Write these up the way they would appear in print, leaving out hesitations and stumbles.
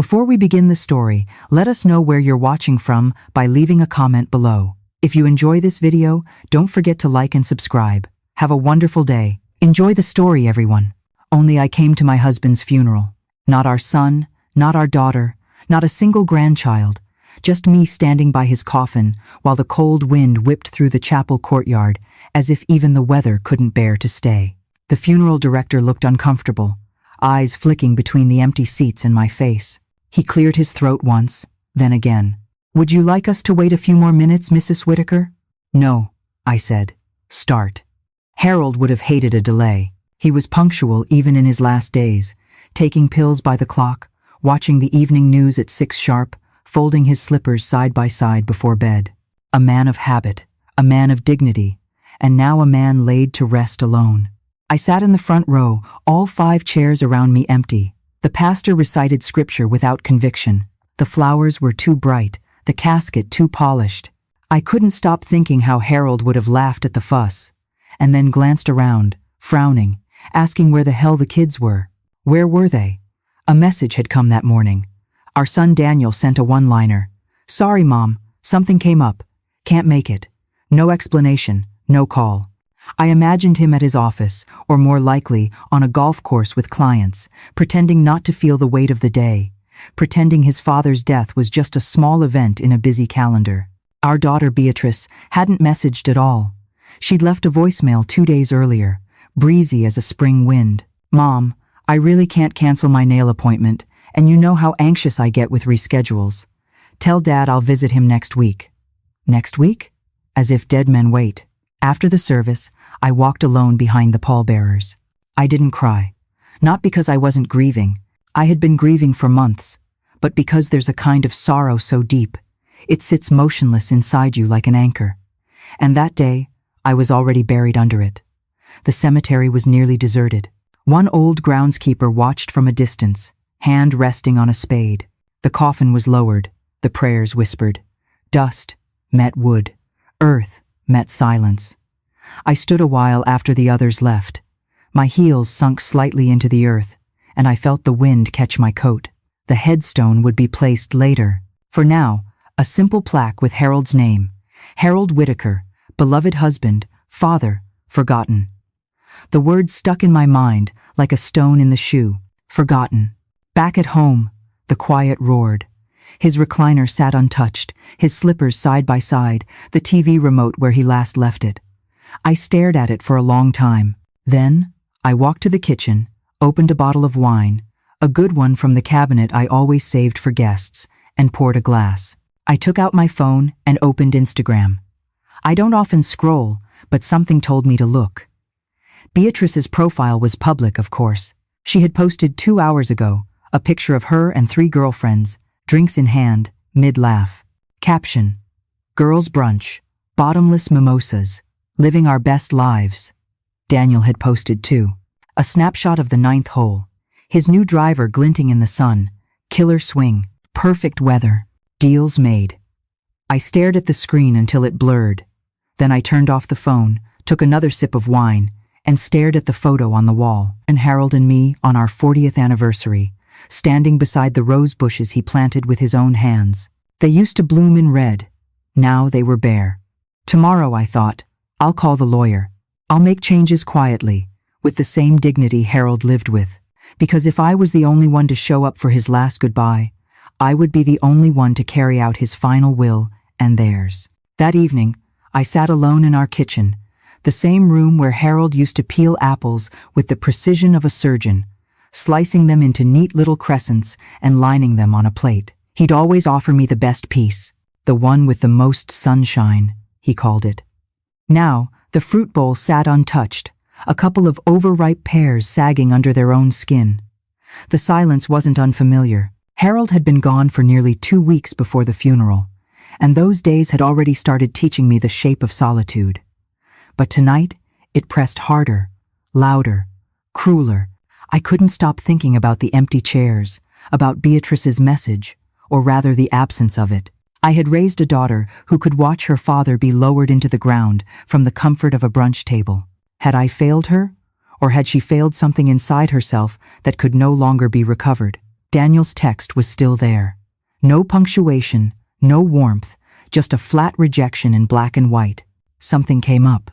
Before we begin the story, let us know where you're watching from by leaving a comment below. If you enjoy this video, don't forget to like and subscribe. Have a wonderful day. Enjoy the story, everyone. Only I came to my husband's funeral. Not our son, not our daughter, not a single grandchild. Just me standing by his coffin while the cold wind whipped through the chapel courtyard as if even the weather couldn't bear to stay. The funeral director looked uncomfortable, eyes flicking between the empty seats and my face. He cleared his throat once, then again. "Would you like us to wait a few more minutes, Mrs. Whitaker?" "No," I said. "Start." Harold would have hated a delay. He was punctual even in his last days, taking pills by the clock, watching the evening news at 6 sharp, folding his slippers side by side before bed. A man of habit, a man of dignity, and now a man laid to rest alone. I sat in the front row, all 5 chairs around me empty. The pastor recited scripture without conviction. The flowers were too bright, the casket too polished. I couldn't stop thinking how Harold would have laughed at the fuss, and then glanced around, frowning, asking where the hell the kids were. Where were they? A message had come that morning. Our son Daniel sent a one-liner. "Sorry, Mom, something came up. Can't make it." No explanation, no call. I imagined him at his office, or more likely, on a golf course with clients, pretending not to feel the weight of the day, pretending his father's death was just a small event in a busy calendar. Our daughter Beatrice hadn't messaged at all. She'd left a voicemail 2 days earlier, breezy as a spring wind. "Mom, I really can't cancel my nail appointment, and you know how anxious I get with reschedules. Tell Dad I'll visit him next week." Next week? As if dead men wait. After the service, I walked alone behind the pallbearers. I didn't cry. Not because I wasn't grieving. I had been grieving for months. But because there's a kind of sorrow so deep, it sits motionless inside you like an anchor. And that day, I was already buried under it. The cemetery was nearly deserted. One old groundskeeper watched from a distance, hand resting on a spade. The coffin was lowered, the prayers whispered. Dust met wood, earth met silence. I stood a while after the others left. My heels sunk slightly into the earth, and I felt the wind catch my coat. The headstone would be placed later. For now, a simple plaque with Harold's name. Harold Whitaker, beloved husband, father, forgotten. The words stuck in my mind like a stone in the shoe. Forgotten. Back at home, the quiet roared. His recliner sat untouched, his slippers side by side, the TV remote where he last left it. I stared at it for a long time. Then, I walked to the kitchen, opened a bottle of wine, a good one from the cabinet I always saved for guests, and poured a glass. I took out my phone and opened Instagram. I don't often scroll, but something told me to look. Beatrice's profile was public, of course. She had posted 2 hours ago, a picture of her and 3 girlfriends, drinks in hand, mid-laugh. Caption: "Girls' brunch, bottomless mimosas, living our best lives." Daniel had posted too. A snapshot of the 9th hole. His new driver glinting in the sun. Killer swing. Perfect weather. Deals made. I stared at the screen until it blurred. Then I turned off the phone, took another sip of wine, and stared at the photo on the wall. And Harold and me on our 40th anniversary, standing beside the rose bushes he planted with his own hands. They used to bloom in red. Now they were bare. Tomorrow, I thought, I'll call the lawyer. I'll make changes quietly, with the same dignity Harold lived with. Because if I was the only one to show up for his last goodbye, I would be the only one to carry out his final will and theirs. That evening, I sat alone in our kitchen, the same room where Harold used to peel apples with the precision of a surgeon, slicing them into neat little crescents and lining them on a plate. He'd always offer me the best piece, the one with the most sunshine, he called it. Now, the fruit bowl sat untouched, a couple of overripe pears sagging under their own skin. The silence wasn't unfamiliar. Harold had been gone for nearly 2 weeks before the funeral, and those days had already started teaching me the shape of solitude. But tonight, it pressed harder, louder, crueler. I couldn't stop thinking about the empty chairs, about Beatrice's message, or rather the absence of it. I had raised a daughter who could watch her father be lowered into the ground from the comfort of a brunch table. Had I failed her, or had she failed something inside herself that could no longer be recovered? Daniel's text was still there. No punctuation, no warmth, just a flat rejection in black and white. Something came up.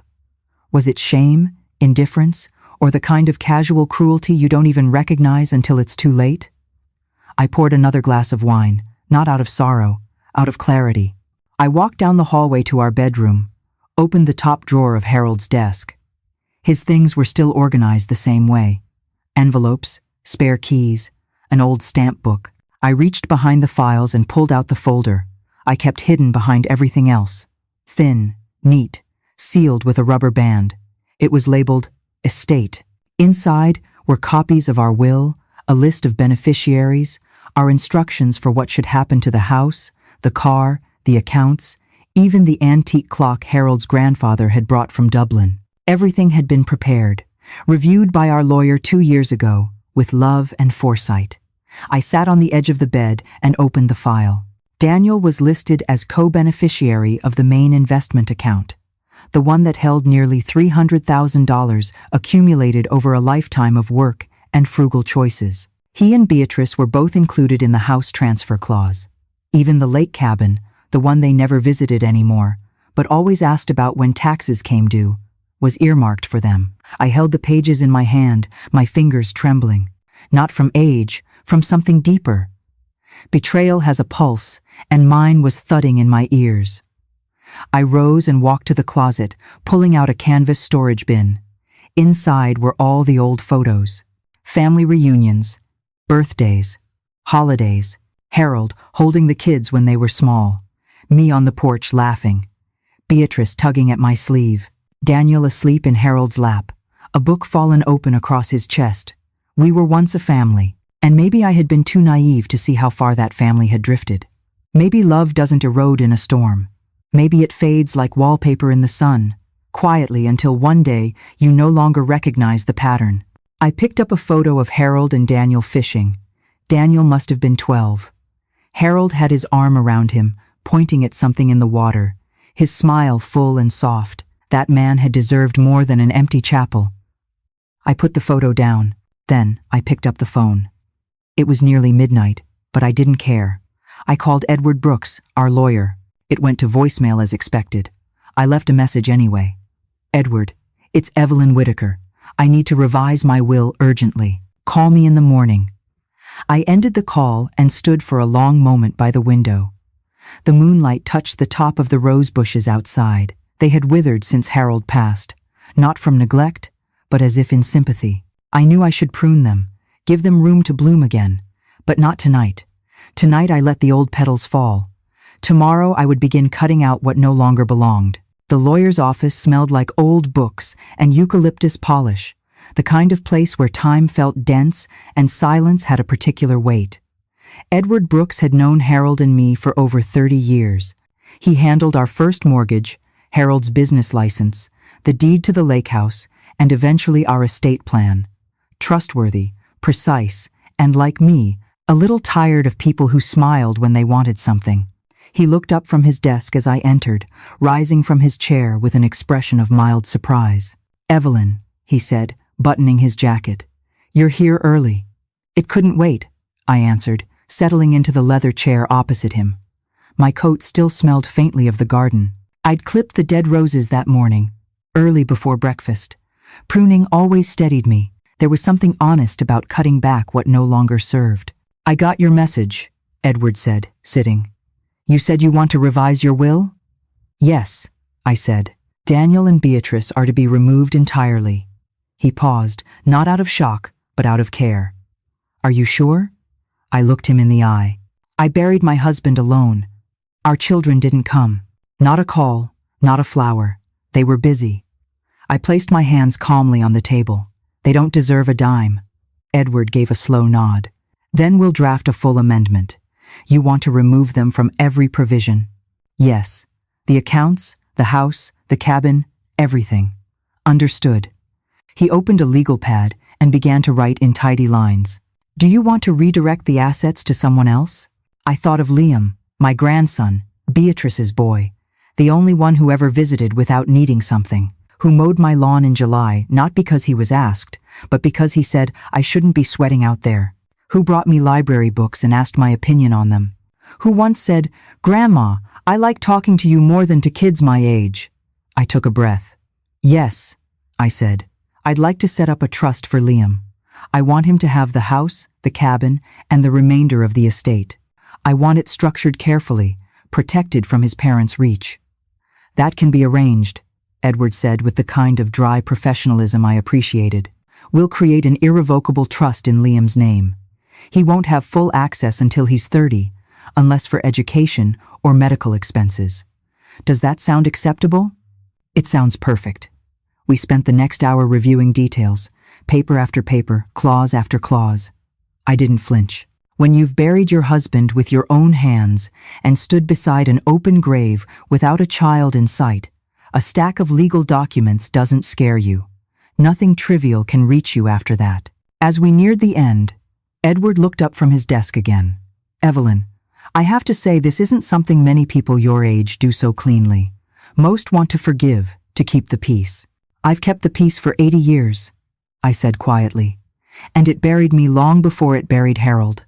Was it shame, indifference, or the kind of casual cruelty you don't even recognize until it's too late? I poured another glass of wine, not out of sorrow, out of clarity. I walked down the hallway to our bedroom, opened the top drawer of Harold's desk. His things were still organized the same way. Envelopes, spare keys, an old stamp book. I reached behind the files and pulled out the folder I kept hidden behind everything else. Thin, neat, sealed with a rubber band. It was labeled Estate. Inside were copies of our will, a list of beneficiaries, our instructions for what should happen to the house, the car, the accounts, even the antique clock Harold's grandfather had brought from Dublin. Everything had been prepared, reviewed by our lawyer 2 years ago, with love and foresight. I sat on the edge of the bed and opened the file. Daniel was listed as co-beneficiary of the main investment account, the one that held nearly $300,000 accumulated over a lifetime of work and frugal choices. He and Beatrice were both included in the house transfer clause. Even the lake cabin, the one they never visited anymore, but always asked about when taxes came due, was earmarked for them. I held the pages in my hand, my fingers trembling. Not from age, from something deeper. Betrayal has a pulse, and mine was thudding in my ears. I rose and walked to the closet, pulling out a canvas storage bin. Inside were all the old photos. Family reunions, birthdays, holidays, Harold holding the kids when they were small, me on the porch laughing, Beatrice tugging at my sleeve, Daniel asleep in Harold's lap, a book fallen open across his chest. We were once a family, and maybe I had been too naive to see how far that family had drifted. Maybe love doesn't erode in a storm. Maybe it fades like wallpaper in the sun, quietly until one day you no longer recognize the pattern. I picked up a photo of Harold and Daniel fishing. Daniel must have been 12. Harold had his arm around him, pointing at something in the water, his smile full and soft. That man had deserved more than an empty chapel. I put the photo down. Then I picked up the phone. It was nearly midnight, but I didn't care. I called Edward Brooks, our lawyer. It went to voicemail as expected. I left a message anyway. Edward, it's Evelyn Whitaker. I need to revise my will urgently. Call me in the morning. I ended the call and stood for a long moment by the window. The moonlight touched the top of the rose bushes outside. They had withered since Harold passed, not from neglect, but as if in sympathy. I knew I should prune them, give them room to bloom again, but not tonight. Tonight I let the old petals fall. Tomorrow I would begin cutting out what no longer belonged. The lawyer's office smelled like old books and eucalyptus polish, the kind of place where time felt dense and silence had a particular weight. Edward Brooks had known Harold and me for over 30 years. He handled our first mortgage, Harold's business license, the deed to the lake house, and eventually our estate plan. Trustworthy, precise, and like me, a little tired of people who smiled when they wanted something. He looked up from his desk as I entered, rising from his chair with an expression of mild surprise. "Evelyn," he said, buttoning his jacket. "You're here early." "It couldn't wait," I answered, settling into the leather chair opposite him. My coat still smelled faintly of the garden. I'd clipped the dead roses that morning, early before breakfast. Pruning always steadied me. There was something honest about cutting back what no longer served. "I got your message," Edward said, sitting. "You said you want to revise your will?" "Yes," I said. "Daniel and Beatrice are to be removed entirely." He paused, not out of shock, but out of care. "Are you sure?" I looked him in the eye. "I buried my husband alone. Our children didn't come. Not a call, not a flower. They were busy." I placed my hands calmly on the table. "They don't deserve a dime." Edward gave a slow nod. "Then we'll draft a full amendment. You want to remove them from every provision?" "Yes. The accounts, the house, the cabin, everything." "Understood." He opened a legal pad and began to write in tidy lines. "Do you want to redirect the assets to someone else?" I thought of Liam, my grandson, Beatrice's boy, the only one who ever visited without needing something, who mowed my lawn in July not because he was asked, but because he said I shouldn't be sweating out there, Who brought me library books and asked my opinion on them? Who once said, "Grandma, I like talking to you more than to kids my age"? I took a breath. "Yes," I said. "I'd like to set up a trust for Liam. I want him to have the house, the cabin, and the remainder of the estate. I want it structured carefully, protected from his parents' reach." "That can be arranged," Edward said with the kind of dry professionalism I appreciated. "We'll create an irrevocable trust in Liam's name. He won't have full access until he's 30, unless for education or medical expenses. Does that sound acceptable?" "It sounds perfect." We spent the next hour reviewing details, paper after paper, clause after clause. I didn't flinch. When you've buried your husband with your own hands and stood beside an open grave without a child in sight, a stack of legal documents doesn't scare you. Nothing trivial can reach you after that. As we neared the end, Edward looked up from his desk again. "Evelyn, I have to say this isn't something many people your age do so cleanly. Most want to forgive, to keep the peace. I've kept the peace for 80 years, I said quietly, "and it buried me long before it buried Harold."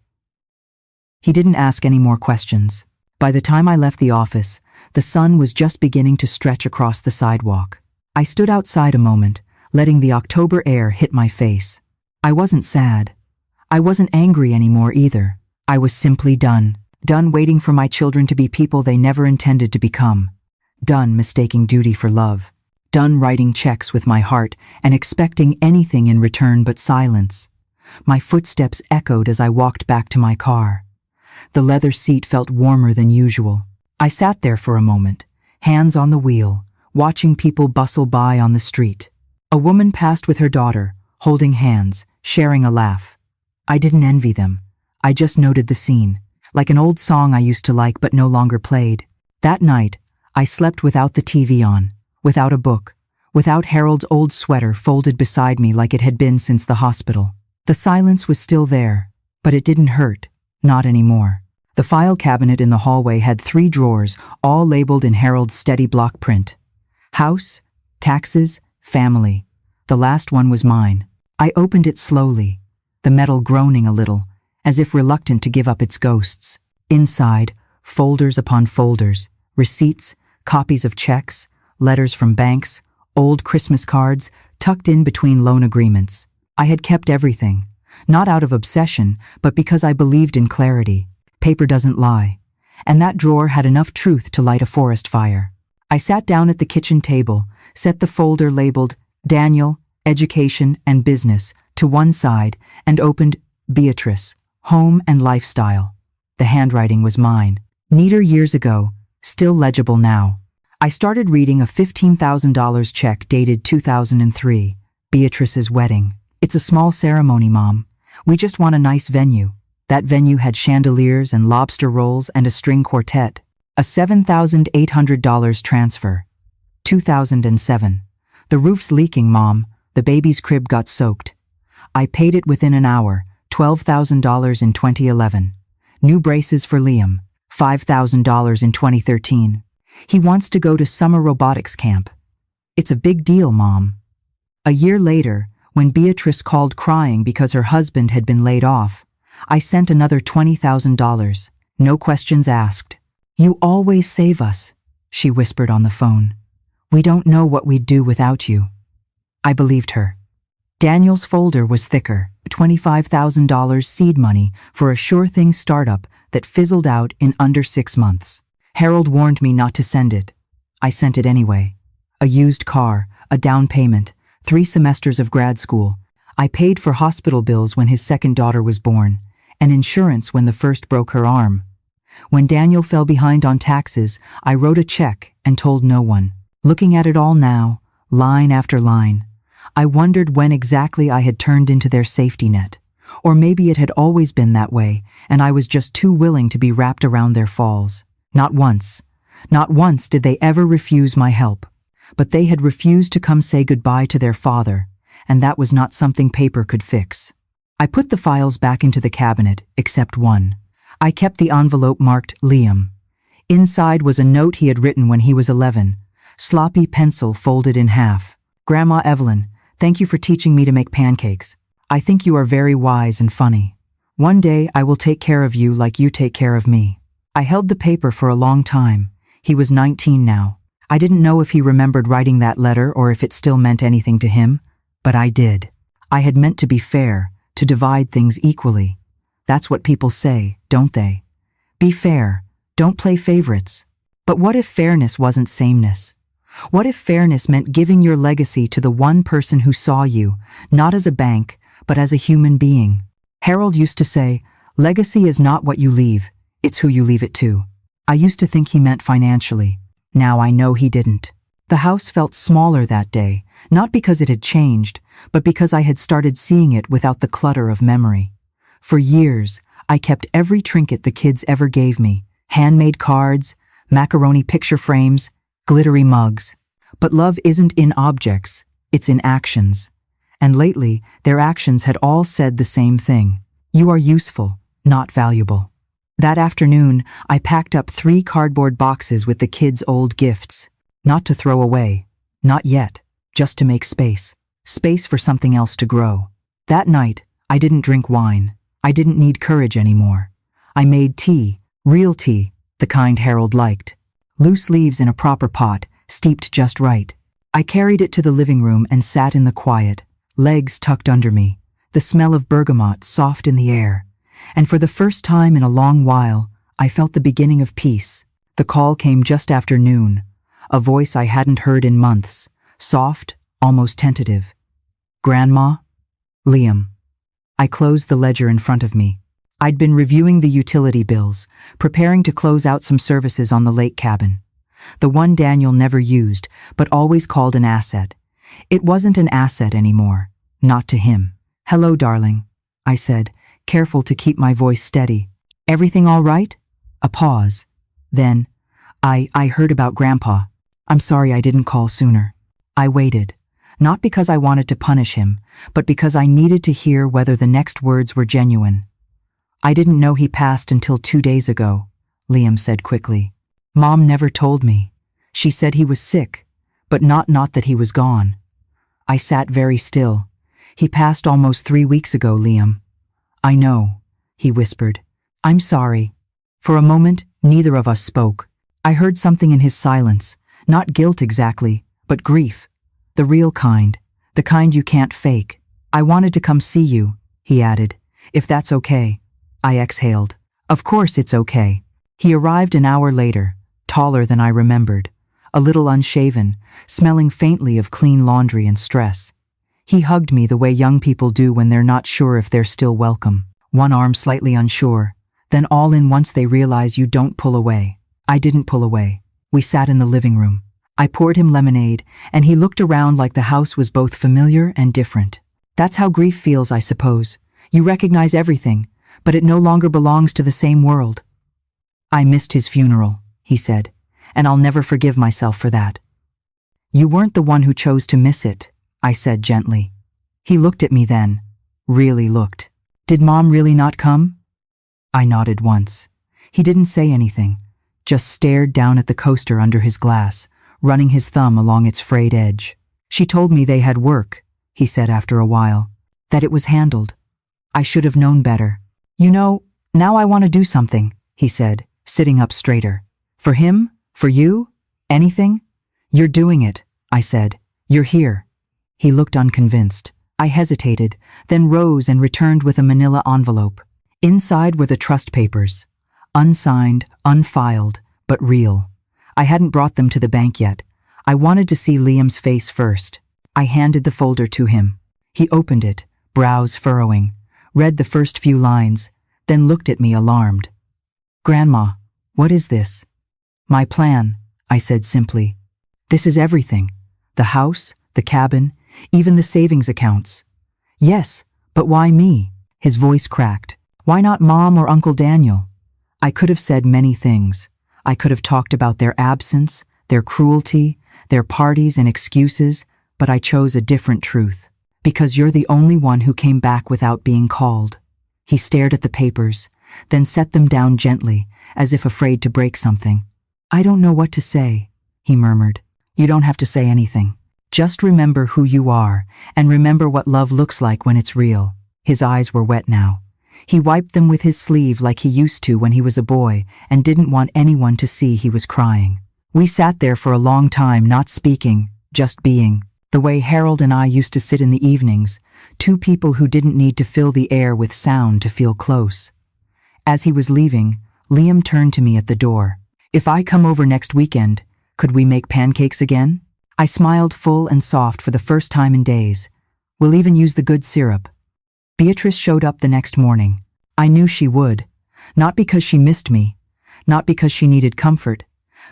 He didn't ask any more questions. By the time I left the office, the sun was just beginning to stretch across the sidewalk. I stood outside a moment, letting the October air hit my face. I wasn't sad. I wasn't angry anymore either. I was simply done. Done waiting for my children to be people they never intended to become. Done mistaking duty for love. Done writing checks with my heart and expecting anything in return but silence. My footsteps echoed as I walked back to my car. The leather seat felt warmer than usual. I sat there for a moment, hands on the wheel, watching people bustle by on the street. A woman passed with her daughter, holding hands, sharing a laugh. I didn't envy them. I just noted the scene, like an old song I used to like but no longer played. That night, I slept without the TV on, without a book, without Harold's old sweater folded beside me like it had been since the hospital. The silence was still there, but it didn't hurt, not anymore. The file cabinet in the hallway had 3 drawers, all labeled in Harold's steady block print. House, taxes, family. The last one was mine. I opened it slowly, the metal groaning a little, as if reluctant to give up its ghosts. Inside, folders upon folders, receipts, copies of checks, letters from banks, old Christmas cards, tucked in between loan agreements. I had kept everything, not out of obsession, but because I believed in clarity. Paper doesn't lie, and that drawer had enough truth to light a forest fire. I sat down at the kitchen table, set the folder labeled Daniel, Education and Business to one side, and opened Beatrice, Home and Lifestyle. The handwriting was mine. Neater years ago, still legible now. I started reading a $15,000 check dated 2003, Beatrice's wedding. "It's a small ceremony, Mom. We just want a nice venue." That venue had chandeliers and lobster rolls and a string quartet. A $7,800 transfer. 2007. "The roof's leaking, Mom. The baby's crib got soaked." I paid it within an hour, $12,000 in 2011. New braces for Liam, $5,000 in 2013. He wants to go to summer robotics camp. "It's a big deal, Mom." A year later, when Beatrice called crying because her husband had been laid off, I sent another $20,000, no questions asked. "You always save us," she whispered on the phone. "We don't know what we'd do without you." I believed her. Daniel's folder was thicker, $25,000 seed money for a sure-thing startup that fizzled out in under 6 months. Harold warned me not to send it. I sent it anyway. A used car, a down payment, 3 semesters of grad school. I paid for hospital bills when his second daughter was born, and insurance when the first broke her arm. When Daniel fell behind on taxes, I wrote a check and told no one. Looking at it all now, line after line, I wondered when exactly I had turned into their safety net. Or maybe it had always been that way, and I was just too willing to be wrapped around their falls. Not once did they ever refuse my help. But they had refused to come say goodbye to their father, and that was not something paper could fix. I put the files back into the cabinet, except one. I kept the envelope marked Liam. Inside was a note he had written when he was 11, sloppy pencil folded in half. "Grandma Evelyn, thank you for teaching me to make pancakes. I think you are very wise and funny. One day I will take care of you like you take care of me. I held the paper for a long time. He was 19 now. I didn't know if he remembered writing that letter or if it still meant anything to him, but I did. I had meant to be fair, to divide things equally. That's what people say, don't they? Be fair, don't play favorites. But what if fairness wasn't sameness? What if fairness meant giving your legacy to the one person who saw you, not as a bank, but as a human being? Harold used to say, legacy is not what you leave, it's who you leave it to. I used to think he meant financially. Now I know he didn't. The house felt smaller that day, not because it had changed, but because I had started seeing it without the clutter of memory. For years, I kept every trinket the kids ever gave me, handmade cards, macaroni picture frames, glittery mugs. But love isn't in objects, it's in actions. And lately, their actions had all said the same thing. You are useful, not valuable. That afternoon, I packed up 3 cardboard boxes with the kids' old gifts. Not to throw away. Not yet. Just to make space. Space for something else to grow. That night, I didn't drink wine. I didn't need courage anymore. I made tea, real tea, the kind Harold liked. Loose leaves in a proper pot, steeped just right. I carried it to the living room and sat in the quiet, legs tucked under me, the smell of bergamot soft in the air. And for the first time in a long while, I felt the beginning of peace. The call came just after noon, a voice I hadn't heard in months, soft, almost tentative. Grandma? Liam. I closed the ledger in front of me. I'd been reviewing the utility bills, preparing to close out some services on the lake cabin. The one Daniel never used, but always called an asset. It wasn't an asset anymore, not to him. Hello, darling, I said, careful to keep my voice steady. Everything all right? A pause. Then, I heard about Grandpa. I'm sorry I didn't call sooner. I waited, not because I wanted to punish him, but because I needed to hear whether the next words were genuine. I didn't know he passed until 2 days ago, Liam said quickly. Mom never told me. She said he was sick, but not that he was gone. I sat very still. He passed almost 3 weeks ago, Liam. I know, he whispered. I'm sorry. For a moment, neither of us spoke. I heard something in his silence, not guilt exactly, but grief. The real kind, the kind you can't fake. I wanted to come see you, he added, if that's okay. I exhaled. Of course it's okay. He arrived an hour later, taller than I remembered, a little unshaven, smelling faintly of clean laundry and stress. He hugged me the way young people do when they're not sure if they're still welcome, one arm slightly unsure, then all in once they realize you don't pull away. I didn't pull away. We sat in the living room. I poured him lemonade, and he looked around like the house was both familiar and different. That's how grief feels, I suppose. You recognize everything, but it no longer belongs to the same world. I missed his funeral, he said, and I'll never forgive myself for that. You weren't the one who chose to miss it, I said gently. He looked at me then, really looked. Did Mom really not come? I nodded once. He didn't say anything, just stared down at the coaster under his glass, running his thumb along its frayed edge. She told me they had work, he said after a while, that it was handled. I should have known better. You know, now I want to do something, he said, sitting up straighter. For him? For you? Anything? You're doing it, I said. You're here. He looked unconvinced. I hesitated, then rose and returned with a manila envelope. Inside were the trust papers. Unsigned, unfiled, but real. I hadn't brought them to the bank yet. I wanted to see Liam's face first. I handed the folder to him. He opened it, brows furrowing, read the first few lines, then looked at me alarmed. Grandma, what is this? My plan, I said simply. This is everything. The house, the cabin, even the savings accounts. Yes, but why me? His voice cracked. Why not Mom or Uncle Daniel? I could have said many things. I could have talked about their absence, their cruelty, their parties and excuses, but I chose a different truth. Because you're the only one who came back without being called. He stared at the papers, then set them down gently, as if afraid to break something. I don't know what to say, he murmured. You don't have to say anything. Just remember who you are, and remember what love looks like when it's real. His eyes were wet now. He wiped them with his sleeve like he used to when he was a boy and didn't want anyone to see he was crying. We sat there for a long time, not speaking, just being, the way Harold and I used to sit in the evenings, two people who didn't need to fill the air with sound to feel close. As he was leaving, Liam turned to me at the door. "If I come over next weekend, could we make pancakes again?" I smiled full and soft for the first time in days. "We'll even use the good syrup." Beatrice showed up the next morning. I knew she would, not because she missed me, not because she needed comfort,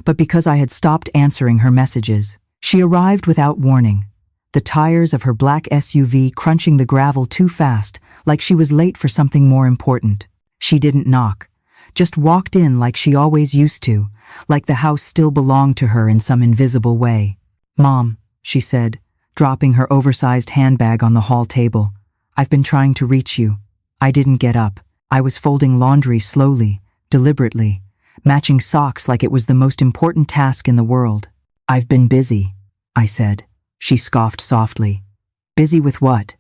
but because I had stopped answering her messages. She arrived without warning, the tires of her black SUV crunching the gravel too fast, like she was late for something more important. She didn't knock, just walked in like she always used to, like the house still belonged to her in some invisible way. "Mom," she said, dropping her oversized handbag on the hall table, "I've been trying to reach you." I didn't get up. I was folding laundry slowly, deliberately, matching socks like it was the most important task in the world. "I've been busy," I said. She scoffed softly. "Busy with what?"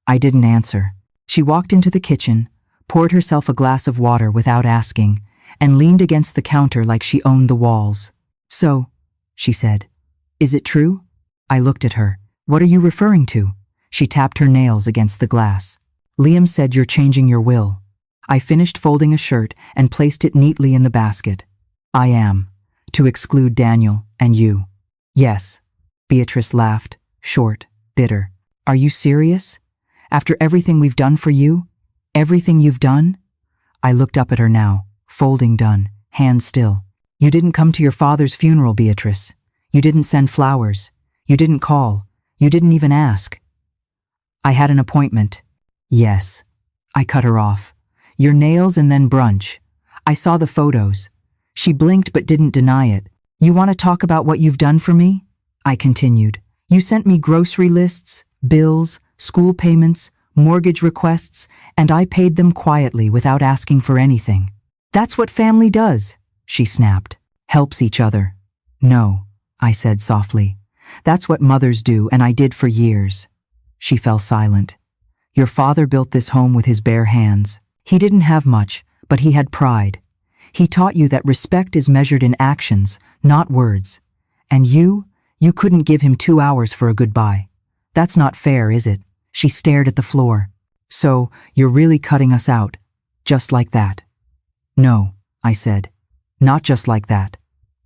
I didn't answer. She walked into the kitchen, poured herself a glass of water without asking, and leaned against the counter like she owned the walls. "So," she said, "is it true?" I looked at her. "What are you referring to?" She tapped her nails against the glass. "Liam said you're changing your will." I finished folding a shirt and placed it neatly in the basket. "I am. To exclude Daniel and you." "Yes." Beatrice laughed, short, bitter. "Are you serious? After everything we've done for you? Everything you've done?" I looked up at her now, folding done, hands still. "You didn't come to your father's funeral, Beatrice. You didn't send flowers. You didn't call. You didn't even ask." "I had an appointment." "Yes." I cut her off. "Your nails and then brunch. I saw the photos." She blinked but didn't deny it. "You want to talk about what you've done for me?" I continued. "You sent me grocery lists, bills, school payments, mortgage requests, and I paid them quietly without asking for anything." "That's what family does," she snapped. "Helps each other." "No," I said softly. "That's what mothers do, and I did for years." She fell silent. "Your father built this home with his bare hands. He didn't have much, but he had pride. He taught you that respect is measured in actions, not words. And you couldn't give him 2 hours for a goodbye. That's not fair, is it?" She stared at the floor. "So, you're really cutting us out, just like that?" "No," I said. "Not just like that.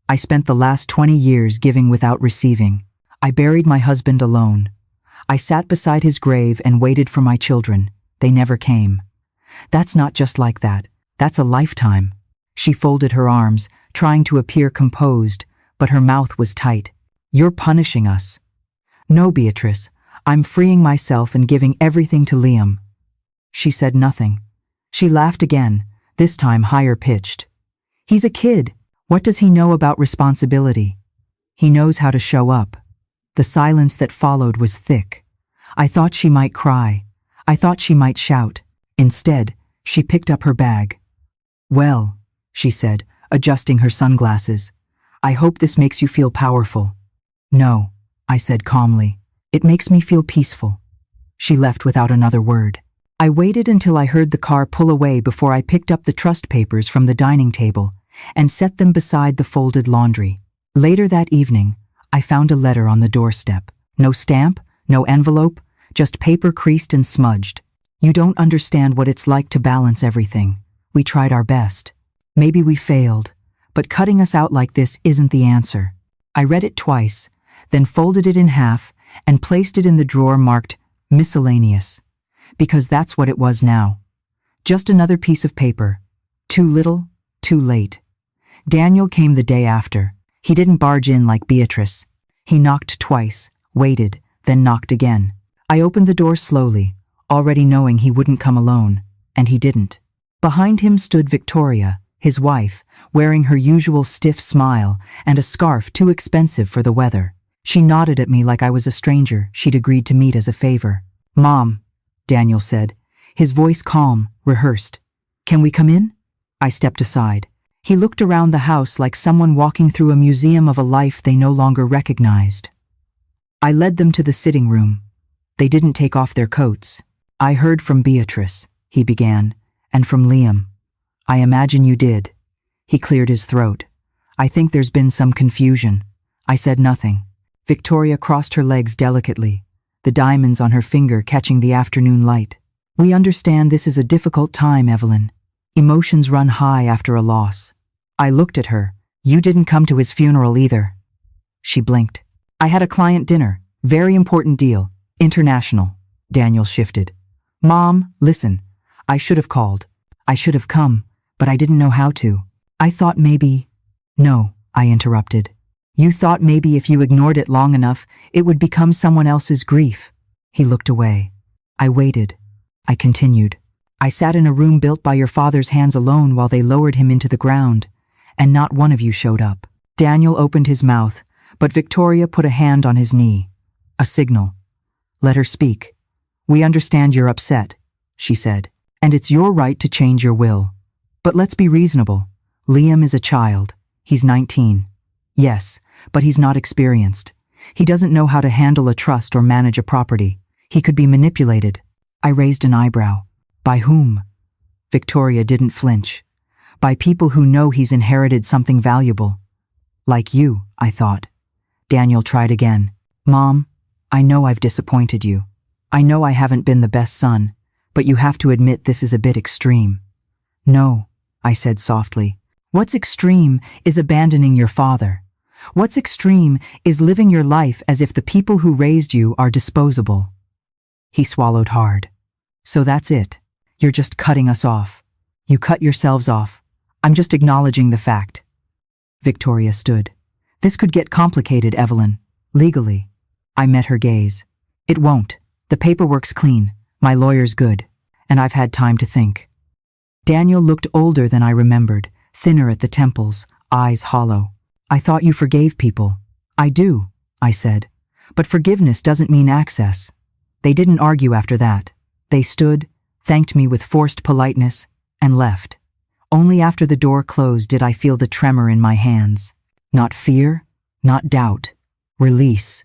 I spent the last 20 years giving without receiving. I buried my husband alone. I sat beside his grave and waited for my children. They never came. That's not just like that. That's a lifetime." She folded her arms, trying to appear composed, but her mouth was tight. "You're punishing us." "No, Beatrice. I'm freeing myself and giving everything to Liam." She said nothing. She laughed again, this time higher pitched. "He's a kid. What does he know about responsibility? He knows how to show up." The silence that followed was thick. I thought she might cry. I thought she might shout. Instead, she picked up her bag. "Well," she said, adjusting her sunglasses, "I hope this makes you feel powerful." "No," I said calmly. "It makes me feel peaceful." She left without another word. I waited until I heard the car pull away before I picked up the trust papers from the dining table and set them beside the folded laundry. Later that evening, I found a letter on the doorstep. No stamp, no envelope, just paper creased and smudged. "You don't understand what it's like to balance everything. We tried our best. Maybe we failed, but cutting us out like this isn't the answer." I read it twice, then folded it in half and placed it in the drawer marked miscellaneous, because that's what it was now. Just another piece of paper. Too little, too late. Daniel came the day after. He didn't barge in like Beatrice. He knocked twice, waited, then knocked again. I opened the door slowly, already knowing he wouldn't come alone, and he didn't. Behind him stood Victoria, his wife, wearing her usual stiff smile and a scarf too expensive for the weather. She nodded at me like I was a stranger she'd agreed to meet as a favor. "Mom," Daniel said, his voice calm, rehearsed. "Can we come in?" I stepped aside. He looked around the house like someone walking through a museum of a life they no longer recognized. I led them to the sitting room. They didn't take off their coats. "I heard from Beatrice," he began, And from Liam. I imagine you did. He cleared his throat. I think there's been some confusion. I said nothing. Victoria crossed her legs delicately, the diamonds on her finger catching the afternoon light. We understand this is a difficult time, Evelyn. Emotions run high after a loss. I looked at her. You didn't come to his funeral either. She blinked. I had a client dinner. Very important deal. International. Daniel shifted. Mom, listen. I should have called. I should have come, but I didn't know how to. I thought maybe… No, I interrupted. You thought maybe if you ignored it long enough, it would become someone else's grief. He looked away. I waited. I continued. I sat in a room built by your father's hands alone while they lowered him into the ground, and not one of you showed up. Daniel opened his mouth, but Victoria put a hand on his knee. A signal. Let her speak. We understand you're upset, she said, and it's your right to change your will. But let's be reasonable. Liam is a child. He's 19. Yes, but he's not experienced. He doesn't know how to handle a trust or manage a property. He could be manipulated. I raised an eyebrow. By whom? Victoria didn't flinch. By people who know he's inherited something valuable. Like you, I thought. Daniel tried again. Mom, I know I've disappointed you. I know I haven't been the best son, but you have to admit this is a bit extreme. No, I said softly. What's extreme is abandoning your father. What's extreme is living your life as if the people who raised you are disposable. He swallowed hard. So that's it. You're just cutting us off. You cut yourselves off. I'm just acknowledging the fact. Victoria stood. This could get complicated, Evelyn. Legally. I met her gaze. It won't. The paperwork's clean. My lawyer's good. And I've had time to think. Daniel looked older than I remembered, thinner at the temples, eyes hollow. I thought you forgave people. I do, I said. But forgiveness doesn't mean access. They didn't argue after that. They stood, thanked me with forced politeness, and left. Only after the door closed did I feel the tremor in my hands. Not fear, not doubt. Release.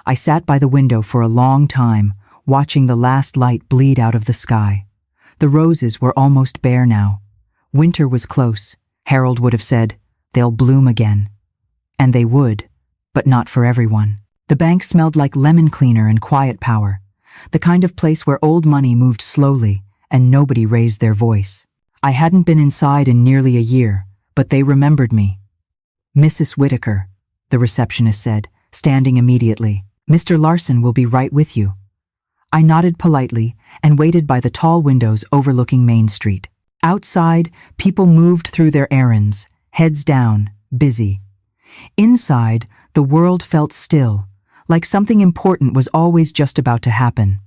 I sat by the window for a long time, watching the last light bleed out of the sky. The roses were almost bare now. Winter was close. Harold would have said, they'll bloom again. And they would, but not for everyone. The bank smelled like lemon cleaner and quiet power, the kind of place where old money moved slowly and nobody raised their voice. I hadn't been inside in nearly a year, but they remembered me. Mrs. Whitaker, the receptionist said, standing immediately. Mr. Larson will be right with you. I nodded politely and waited by the tall windows overlooking Main Street. Outside, people moved through their errands, heads down, busy. Inside, the world felt still, like something important was always just about to happen.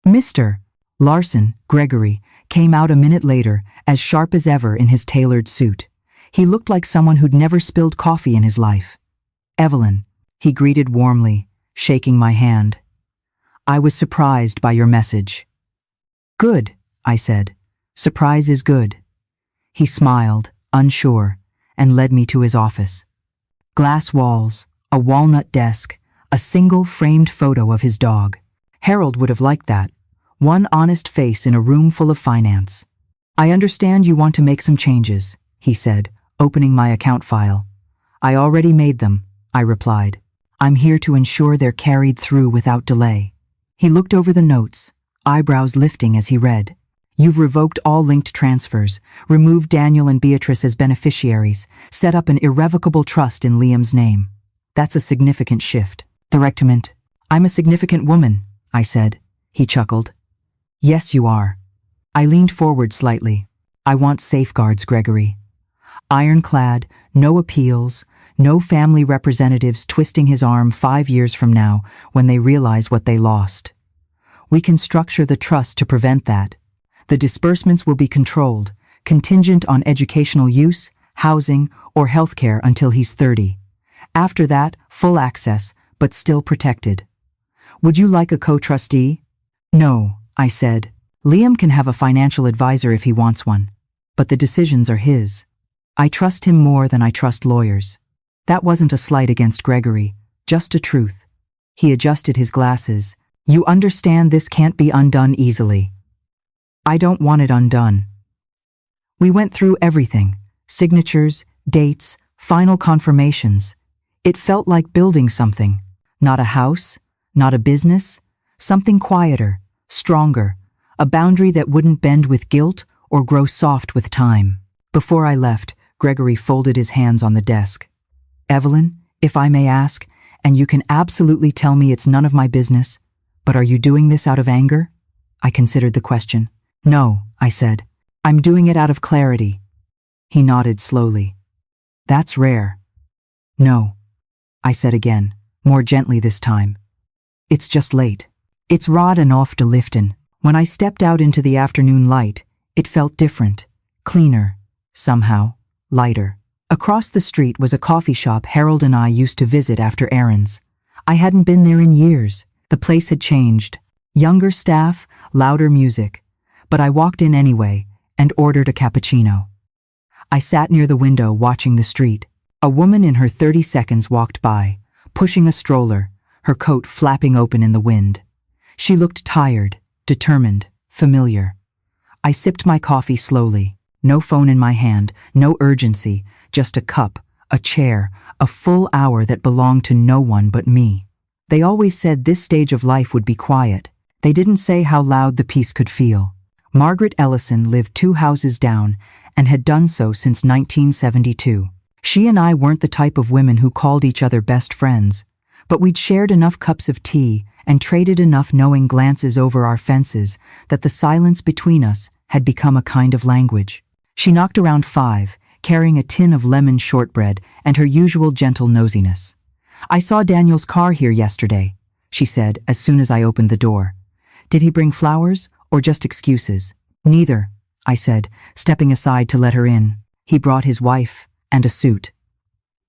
Mr. Larson, Gregory, came out a minute later, as sharp as ever in his tailored suit. He looked like someone who'd never spilled coffee in his life. Evelyn, he greeted warmly, shaking my hand. I was surprised by your message. Good, I said. Surprise is good. He smiled, unsure, and led me to his office. Glass walls, a walnut desk, a single framed photo of his dog. Harold would have liked that. One honest face in a room full of finance. I understand you want to make some changes, he said, opening my account file. I already made them, I replied. I'm here to ensure they're carried through without delay. He looked over the notes, eyebrows lifting as he read. You've revoked all linked transfers, removed Daniel and Beatrice as beneficiaries, set up an irrevocable trust in Liam's name. That's a significant shift. Directament. I'm a significant woman, I said. He chuckled. Yes, you are. I leaned forward slightly. I want safeguards, Gregory. Ironclad, no appeals, no family representatives twisting his arm 5 years from now when they realize what they lost. We can structure the trust to prevent that. The disbursements will be controlled, contingent on educational use, housing, or healthcare until he's 30. After that, full access, but still protected. Would you like a co-trustee? No, I said. Liam can have a financial advisor if he wants one, but the decisions are his. I trust him more than I trust lawyers. That wasn't a slight against Gregory, just a truth. He adjusted his glasses. You understand this can't be undone easily. I don't want it undone. We went through everything: signatures, dates, final confirmations. It felt like building something. Not a house, not a business, something quieter, stronger, a boundary that wouldn't bend with guilt or grow soft with time. Before I left, Gregory folded his hands on the desk. "Evelyn, if I may ask, and you can absolutely tell me it's none of my business, but are you doing this out of anger?" I considered the question. "No," I said. "I'm doing it out of clarity." He nodded slowly. "That's rare." "No," I said again, more gently this time. "It's just late. It's rod and off to Lifton." When I stepped out into the afternoon light, it felt different, cleaner, somehow, lighter. Across the street was a coffee shop Harold and I used to visit after errands. I hadn't been there in years. The place had changed. Younger staff, louder music. But I walked in anyway and ordered a cappuccino. I sat near the window watching the street. A woman in her 30s walked by, pushing a stroller, her coat flapping open in the wind. She looked tired, determined, familiar. I sipped my coffee slowly. No phone in my hand, no urgency, just a cup, a chair, a full hour that belonged to no one but me. They always said this stage of life would be quiet. They didn't say how loud the peace could feel. Margaret Ellison lived 2 houses down and had done so since 1972. She and I weren't the type of women who called each other best friends, but we'd shared enough cups of tea and traded enough knowing glances over our fences that the silence between us had become a kind of language. She knocked around 5, carrying a tin of lemon shortbread and her usual gentle nosiness. "I saw Daniel's car here yesterday," she said as soon as I opened the door. "Did he bring flowers or just excuses?" "Neither," I said, stepping aside to let her in. "He brought his wife and a suit."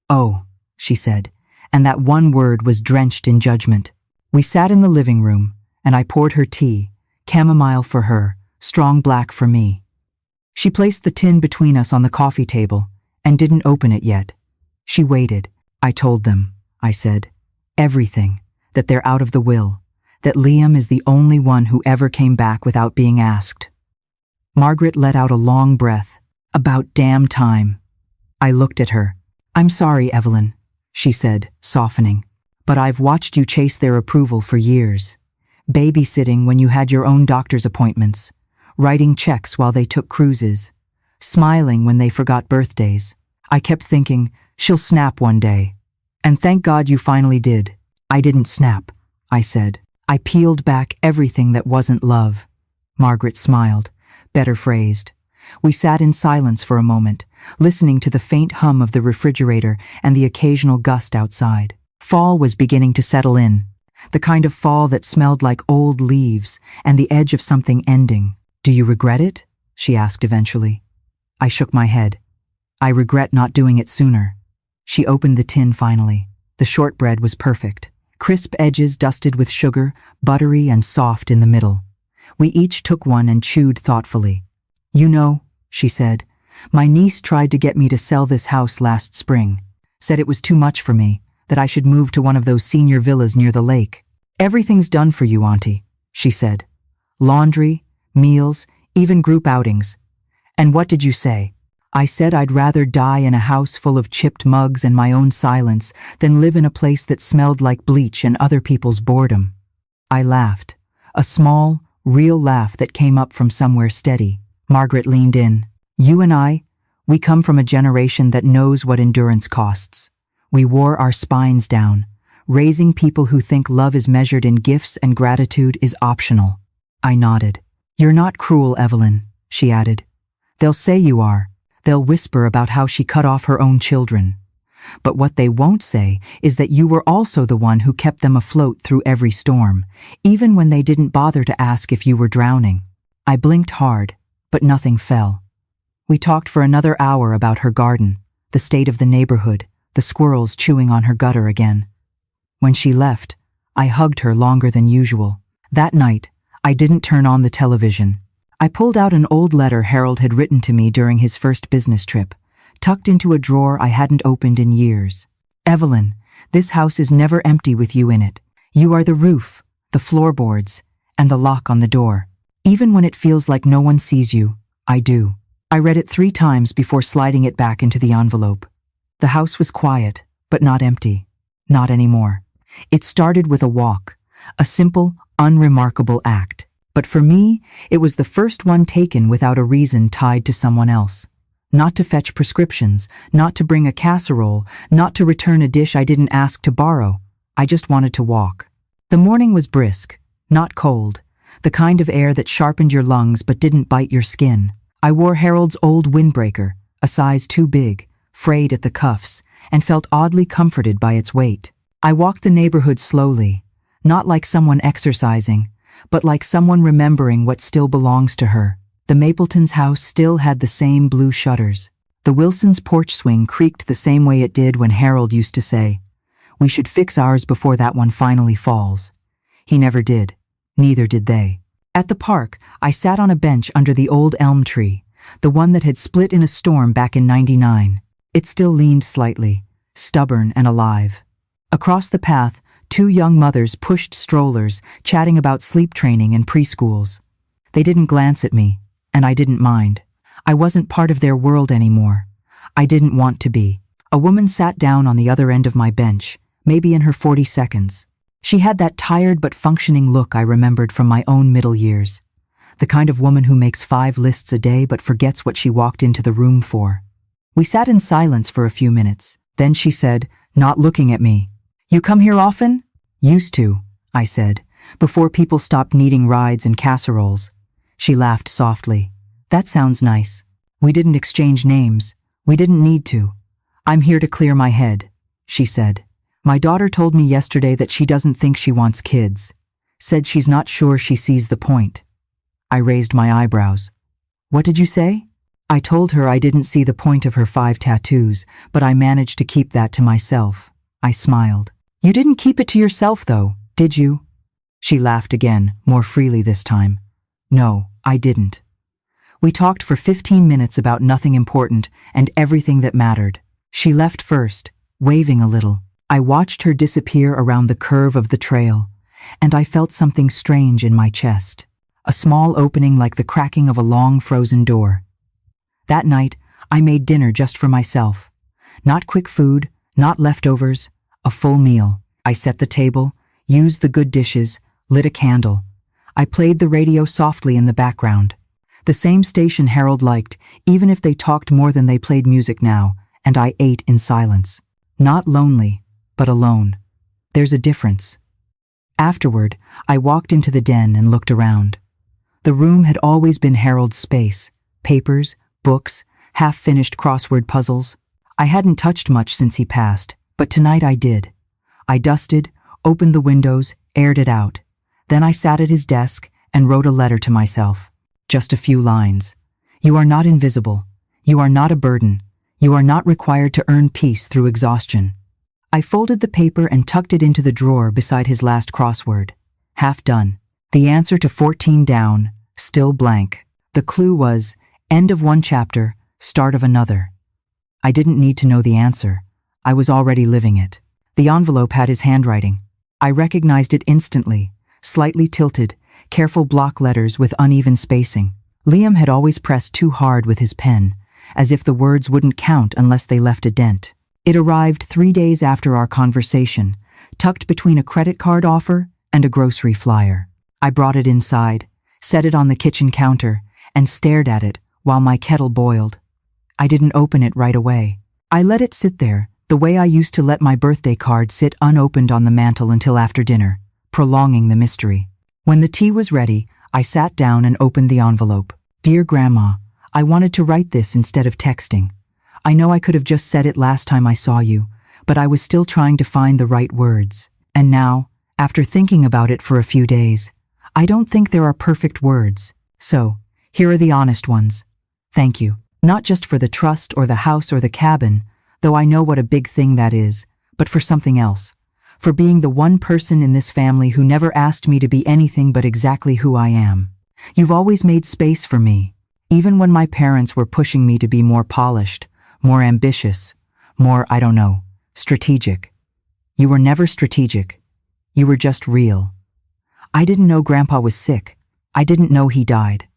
"Oh," she said, and that one word was drenched in judgment. We sat in the living room, and I poured her tea, chamomile for her, strong black for me. She placed the tin between us on the coffee table and didn't open it yet. She waited. "I told them," I said, "everything, that they're out of the will, that Liam is the only one who ever came back without being asked." Margaret let out a long breath. "About damn time." I looked at her. "I'm sorry, Evelyn," she said, softening, "but I've watched you chase their approval for years. Babysitting when you had your own doctor's appointments, writing checks while they took cruises, smiling when they forgot birthdays. I kept thinking, she'll snap one day. And thank God you finally did." "I didn't snap," I said. "I peeled back everything that wasn't love." Margaret smiled, better phrased. We sat in silence for a moment, listening to the faint hum of the refrigerator and the occasional gust outside. Fall was beginning to settle in, the kind of fall that smelled like old leaves and the edge of something ending. "Do you regret it?" she asked eventually. I shook my head. "I regret not doing it sooner." She opened the tin finally. The shortbread was perfect. Crisp edges dusted with sugar, buttery and soft in the middle. We each took one and chewed thoughtfully. "You know," she said, "my niece tried to get me to sell this house last spring. Said it was too much for me, that I should move to one of those senior villas near the lake. Everything's done for you, Auntie," she said. "Laundry, meals, even group outings. And what did you say?" I said I'd rather die in a house full of chipped mugs and my own silence than live in a place that smelled like bleach and other people's boredom. I laughed, a small, real laugh that came up from somewhere steady. Margaret leaned in. "You and I, we come from a generation that knows what endurance costs. We wore our spines down. Raising people who think love is measured in gifts and gratitude is optional." I nodded. "You're not cruel, Evelyn," she added. "They'll say you are. They'll whisper about how she cut off her own children. But what they won't say is that you were also the one who kept them afloat through every storm, even when they didn't bother to ask if you were drowning." I blinked hard, but nothing fell. We talked for another hour about her garden, the state of the neighborhood, the squirrels chewing on her gutter again. When she left, I hugged her longer than usual. That night, I didn't turn on the television. I pulled out an old letter Harold had written to me during his first business trip, tucked into a drawer I hadn't opened in years. "Evelyn, this house is never empty with you in it. You are the roof, the floorboards, and the lock on the door. Even when it feels like no one sees you, I do. I read it 3 times before sliding it back into the envelope. The house was quiet, but not empty. Not anymore. It started with a walk, a simple, unremarkable act. But for me, it was the first one taken without a reason tied to someone else. Not to fetch prescriptions, not to bring a casserole, not to return a dish I didn't ask to borrow. I just wanted to walk. The morning was brisk, not cold, the kind of air that sharpened your lungs but didn't bite your skin. I wore Harold's old windbreaker, a size too big, frayed at the cuffs, and felt oddly comforted by its weight. I walked the neighborhood slowly, not like someone exercising, but like someone remembering what still belongs to her. The Mapletons' house still had the same blue shutters. The Wilsons' porch swing creaked the same way it did when Harold used to say, "We should fix ours before that one finally falls." He never did. Neither did they. At the park, I sat on a bench under the old elm tree, the one that had split in a storm back in '99. It still leaned slightly, stubborn and alive. Across the path, 2 young mothers pushed strollers, chatting about sleep training and preschools. They didn't glance at me, and I didn't mind. I wasn't part of their world anymore. I didn't want to be. A woman sat down on the other end of my bench, maybe in her 42nd. She had that tired but functioning look I remembered from my own middle years. The kind of woman who makes 5 lists a day but forgets what she walked into the room for. We sat in silence for a few minutes. Then she said, not looking at me, "You come here often?" "Used to," I said, before people stopped needing rides and casseroles. She laughed softly. "That sounds nice. We didn't exchange names. We didn't need to. I'm here to clear my head," she said. "My daughter told me yesterday that she doesn't think she wants kids. Said she's not sure she sees the point." I raised my eyebrows. "What did you say?" I told her I didn't see the point of her 5 tattoos, but I managed to keep that to myself. I smiled. "You didn't keep it to yourself, though, did you?" She laughed again, more freely this time. "No, I didn't." We talked for 15 minutes about nothing important and everything that mattered. She left first, waving a little. I watched her disappear around the curve of the trail, and I felt something strange in my chest. A small opening like the cracking of a long frozen door. That night, I made dinner just for myself. Not quick food, not leftovers, a full meal. I set the table, used the good dishes, lit a candle. I played the radio softly in the background. The same station Harold liked, even if they talked more than they played music now, and I ate in silence. Not lonely, but alone. There's a difference. Afterward, I walked into the den and looked around. The room had always been Harold's space. Papers, books, half-finished crossword puzzles. I hadn't touched much since he passed, but tonight I did. I dusted, opened the windows, aired it out. Then I sat at his desk and wrote a letter to myself. Just a few lines. "You are not invisible. You are not a burden. You are not required to earn peace through exhaustion." I folded the paper and tucked it into the drawer beside his last crossword. Half done. The answer to 14 down, still blank. The clue was, end of one chapter, start of another. I didn't need to know the answer. I was already living it. The envelope had his handwriting. I recognized it instantly, slightly tilted, careful block letters with uneven spacing. Liam had always pressed too hard with his pen, as if the words wouldn't count unless they left a dent. It arrived 3 days after our conversation, tucked between a credit card offer and a grocery flyer. I brought it inside, set it on the kitchen counter, and stared at it while my kettle boiled. I didn't open it right away. I let it sit there, the way I used to let my birthday card sit unopened on the mantel until after dinner, prolonging the mystery. When the tea was ready, I sat down and opened the envelope. "Dear Grandma, I wanted to write this instead of texting. I know I could have just said it last time I saw you, but I was still trying to find the right words. And now, after thinking about it for a few days, I don't think there are perfect words. So, here are the honest ones. Thank you. Not just for the trust or the house or the cabin, though I know what a big thing that is, but for something else. For being the one person in this family who never asked me to be anything but exactly who I am. You've always made space for me, even when my parents were pushing me to be more polished, more ambitious, more, I don't know, strategic. You were never strategic. You were just real. I didn't know Grandpa was sick. I didn't know he died.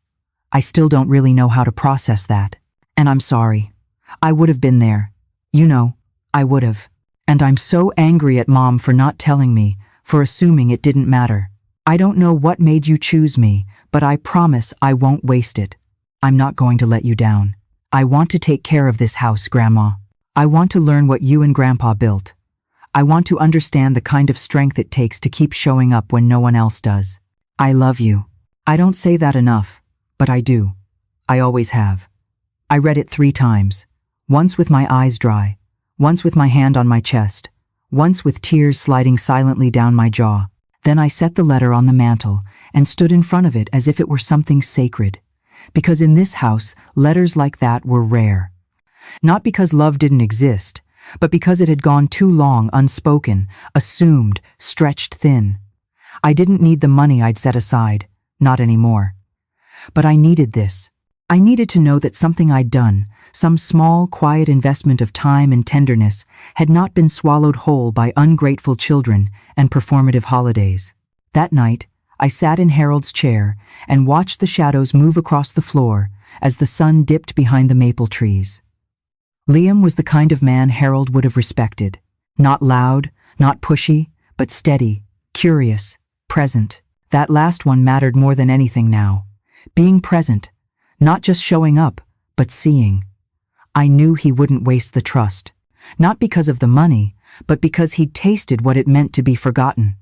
I still don't really know how to process that. And I'm sorry. I would have been there. You know, I would have. And I'm so angry at Mom for not telling me, for assuming it didn't matter. I don't know what made you choose me, but I promise I won't waste it. I'm not going to let you down. I want to take care of this house, Grandma. I want to learn what you and Grandpa built. I want to understand the kind of strength it takes to keep showing up when no one else does. I love you. I don't say that enough, but I do. I always have. I read it 3 times, once with my eyes dry, once with my hand on my chest, once with tears sliding silently down my jaw. Then I set the letter on the mantel and stood in front of it as if it were something sacred, because in this house, letters like that were rare. Not because love didn't exist, but because it had gone too long unspoken, assumed, stretched thin. I didn't need the money I'd set aside, not anymore. But I needed this. I needed to know that something I'd done, some small, quiet investment of time and tenderness, had not been swallowed whole by ungrateful children and performative holidays. That night, I sat in Harold's chair and watched the shadows move across the floor as the sun dipped behind the maple trees. Liam was the kind of man Harold would have respected. Not loud, not pushy, but steady, curious, present. That last one mattered more than anything now. Being present, not just showing up, but seeing. I knew he wouldn't waste the trust. Not because of the money, but because he'd tasted what it meant to be forgotten.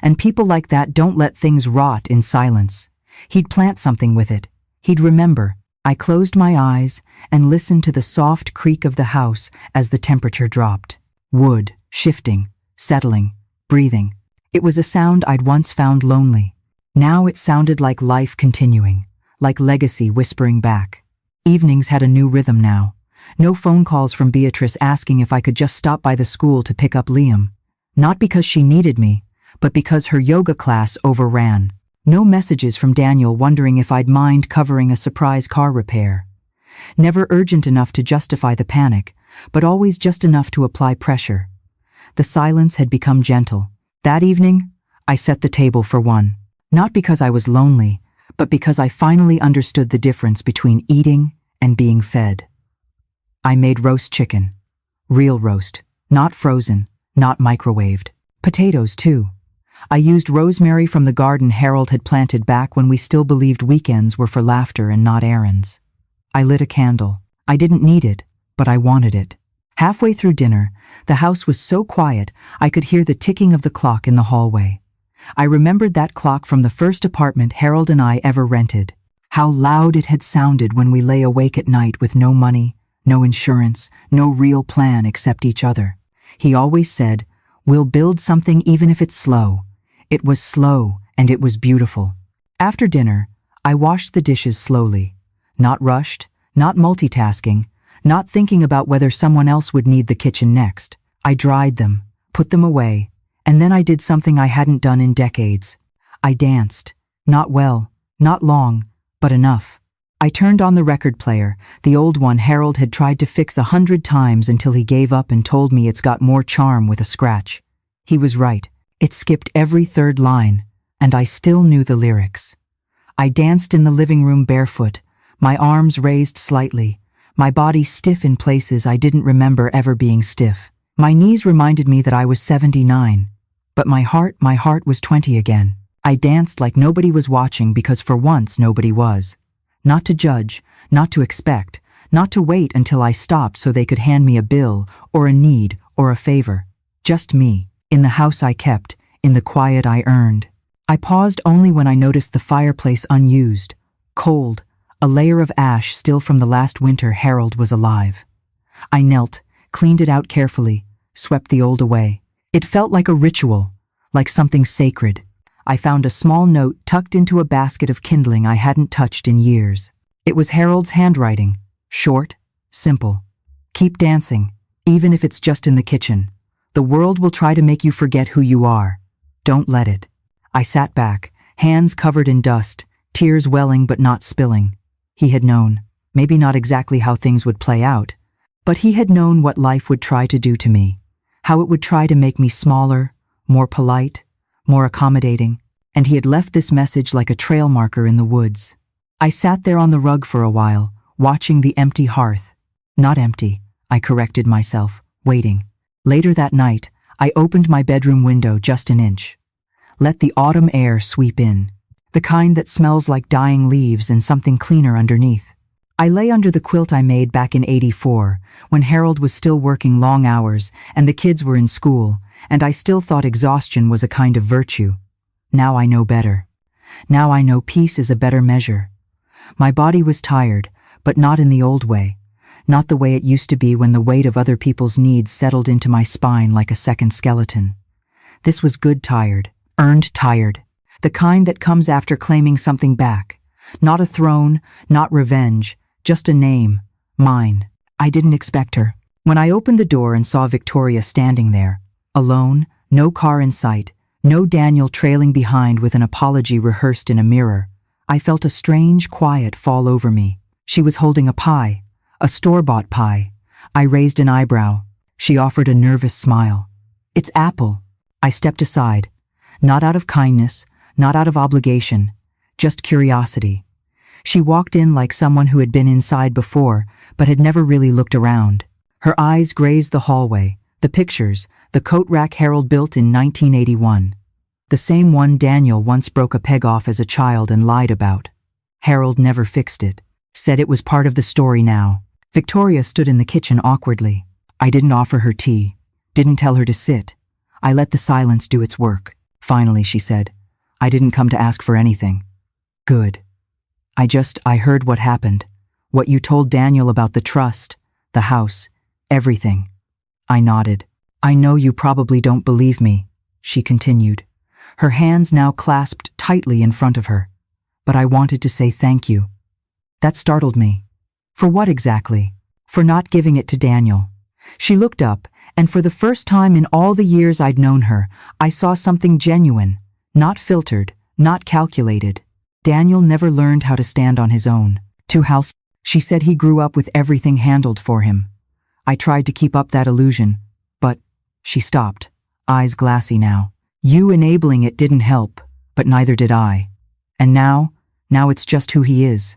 And people like that don't let things rot in silence. He'd plant something with it. He'd remember. I closed my eyes and listened to the soft creak of the house as the temperature dropped. Wood, shifting, settling, breathing. It was a sound I'd once found lonely. Now it sounded like life continuing, like legacy whispering back. Evenings had a new rhythm now. No phone calls from Beatrice asking if I could just stop by the school to pick up Liam. Not because she needed me, but because her yoga class overran. No messages from Daniel wondering if I'd mind covering a surprise car repair. Never urgent enough to justify the panic, but always just enough to apply pressure. The silence had become gentle. That evening, I set the table for one. Not because I was lonely, but because I finally understood the difference between eating and being fed. I made roast chicken. Real roast, not frozen, not microwaved. Potatoes, too. I used rosemary from the garden Harold had planted back when we still believed weekends were for laughter and not errands. I lit a candle. I didn't need it, but I wanted it. Halfway through dinner, the house was so quiet I could hear the ticking of the clock in the hallway. I remembered that clock from the first apartment Harold and I ever rented. How loud it had sounded when we lay awake at night with no money, no insurance, no real plan except each other. He always said, "We'll build something even if it's slow." It was slow, and it was beautiful. After dinner, I washed the dishes slowly. Not rushed, not multitasking, not thinking about whether someone else would need the kitchen next. I dried them, put them away, and then I did something I hadn't done in decades. I danced. Not well, not long, but enough. I turned on the record player, the old one Harold had tried to fix 100 times until he gave up and told me it's got more charm with a scratch. He was right. It skipped every third line, and I still knew the lyrics. I danced in the living room barefoot, my arms raised slightly, my body stiff in places I didn't remember ever being stiff. My knees reminded me that I was 79, but my heart was 20 again. I danced like nobody was watching because for once nobody was. Not to judge, not to expect, not to wait until I stopped so they could hand me a bill or a need or a favor. Just me. In the house I kept, in the quiet I earned. I paused only when I noticed the fireplace unused, cold, a layer of ash still from the last winter Harold was alive. I knelt, cleaned it out carefully, swept the old away. It felt like a ritual, like something sacred. I found a small note tucked into a basket of kindling I hadn't touched in years. It was Harold's handwriting, short, simple. Keep dancing, even if it's just in the kitchen. The world will try to make you forget who you are. Don't let it. I sat back, hands covered in dust, tears welling but not spilling. He had known, maybe not exactly how things would play out, but he had known what life would try to do to me, how it would try to make me smaller, more polite, more accommodating, and he had left this message like a trail marker in the woods. I sat there on the rug for a while, watching the empty hearth. Not empty, I corrected myself, waiting. Later that night, I opened my bedroom window just an inch. Let the autumn air sweep in, the kind that smells like dying leaves and something cleaner underneath. I lay under the quilt I made back in '84, when Harold was still working long hours and the kids were in school, and I still thought exhaustion was a kind of virtue. Now I know better. Now I know peace is a better measure. My body was tired, but not in the old way. Not the way it used to be when the weight of other people's needs settled into my spine like a second skeleton. This was good tired, earned tired, the kind that comes after claiming something back. Not a throne, not revenge, just a name, mine. I didn't expect her. When I opened the door and saw Victoria standing there, alone, no car in sight, no Daniel trailing behind with an apology rehearsed in a mirror, I felt a strange quiet fall over me. She was holding a pie. A store-bought pie. I raised an eyebrow. She offered a nervous smile. "It's apple." I stepped aside. Not out of kindness, not out of obligation, just curiosity. She walked in like someone who had been inside before, but had never really looked around. Her eyes grazed the hallway, the pictures, the coat rack Harold built in 1981. The same one Daniel once broke a peg off as a child and lied about. Harold never fixed it. Said it was part of the story now. Victoria stood in the kitchen awkwardly. I didn't offer her tea. Didn't tell her to sit. I let the silence do its work. Finally, she said, "I didn't come to ask for anything." "Good. I heard what happened. What you told Daniel about the trust, the house, everything." I nodded. "I know you probably don't believe me," she continued, her hands now clasped tightly in front of her. "But I wanted to say thank you." That startled me. For what exactly? For not giving it to Daniel. She looked up, and for the first time in all the years I'd known her, I saw something genuine, not filtered, not calculated. Daniel never learned how to stand on his own. She said he grew up with everything handled for him. I tried to keep up that illusion, but she stopped, eyes glassy now. "You enabling it didn't help, but neither did I. And now it's just who he is."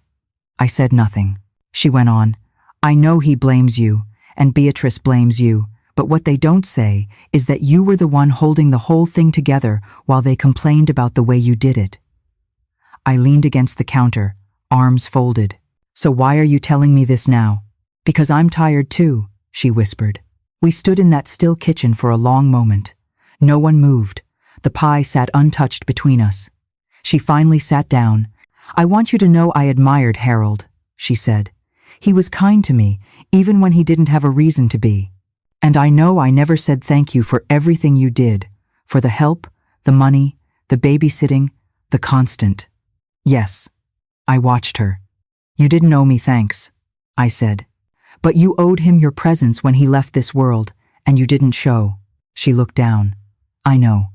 I said nothing. She went on, "I know he blames you, and Beatrice blames you, but what they don't say is that you were the one holding the whole thing together while they complained about the way you did it." I leaned against the counter, arms folded. "So why are you telling me this now?" "Because I'm tired too," she whispered. We stood in that still kitchen for a long moment. No one moved. The pie sat untouched between us. She finally sat down. "I want you to know I admired Harold," she said. "He was kind to me, even when he didn't have a reason to be. And I know I never said thank you for everything you did, for the help, the money, the babysitting, the constant." "Yes." I watched her. "You didn't owe me thanks," I said. "But you owed him your presence when he left this world, and you didn't show." She looked down. "I know."